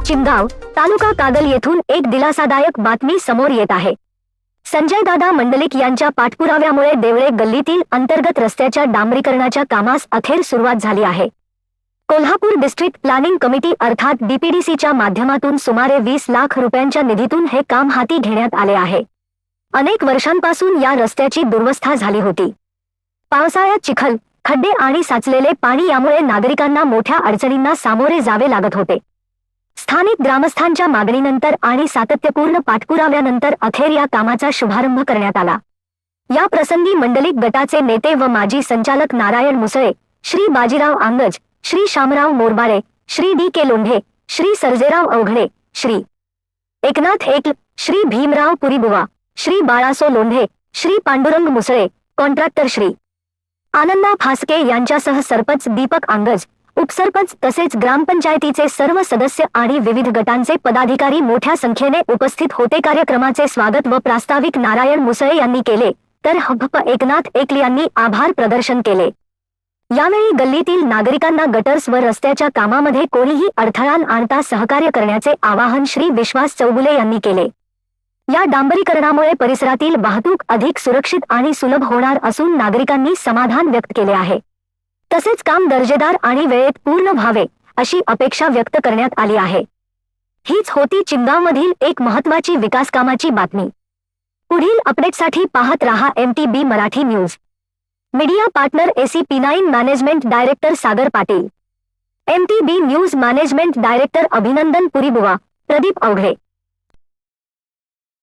चिमगाव तालुका कागल येथून एक दिलासादायक बातमी समोर येत आहे। संजय दादा मंडलिक यांच्या पाठपुराव्यामुळे देवळे गल्लीतील अंतर्गत रस्त्याच्या डांबरीकरणाच्या कामास अखेर सुरुवात झाली आहे। कोल्हापूर डिस्ट्रिक्ट प्लॅनिंग कमिटी अर्थात डीपीडीसीच्या माध्यमातून सुमारे 20 लाख रुपयांच्या निधीतून हे काम हाती घेण्यात आले आहे। अनेक वर्षांपासून या रस्त्याची दुर्वस्था झाली होती। पावसाळ्यात चिखल, खड्डे आणि साचलेले पाणी यामुळे नागरिकांना मोठ्या अडचणींना सामोरे जावे लागत होते। स्थानिक ग्रामस्थांच्या मागणीनंतर आणि सातत्यपूर्ण पाठपुराव्यानंतर अखेर या कामाचा शुभारंभ करण्यात आला। या प्रसंगी मंडलिक गटाचे नेते व माजी संचालक नारायण मुसळे, श्री बाजीराव आंगज, श्री शामराव मोरबाळे, श्री डी के लोंढे, श्री सर्जेराव अवघडे, श्री एकनाथ एकल, श्री भीमराव पुरीबुवा, श्री बाळासो लोंढे, श्री पांडुरंग मुसळे, कॉन्ट्रॅक्टर श्री आनंदा फासके यांच्यासह सरपंच दीपक आंगज, उपसरपंच तसेच ग्रामपंचायतीचे सर्व सदस्य आणि विविध गटांचे पदाधिकारी मोठ्या संख्येने उपस्थित होते। कार्यक्रमाचे स्वागत व प्रास्ताविक नारायण मुसळे यांनी केले, तर हभप एकनाथ एकल यांनी आभार प्रदर्शन केले। यावेळी गल्लीतील नागरिकांना गटर्स व रस्त्याच्या कामामध्ये कोणीही अडथळा न आणता सहकार्य करण्याचे आवाहन श्री विश्वास चौगुले यांनी केले। या डांबरीकरणामुळे परिसरातील वाहतूक अधिक सुरक्षित आणि सुलभ होणार असून नागरिकांनी समाधान व्यक्त केले आहे। तसेच काम दर्जेदार आणि वेळेत पूर्ण व्हावे अशी अपेक्षा व्यक्त करण्यात आली आहे। हीच होती चिमगावमधील एक महत्त्वाची विकासकामाची बातमी। पुढील अपडेटसाठी पाहत रहा MTB Marathi news. Media partner AC-P9 management director Sagar Patil, MTB news management director Abhinandan Puribuwa, Pradeep Avaghade.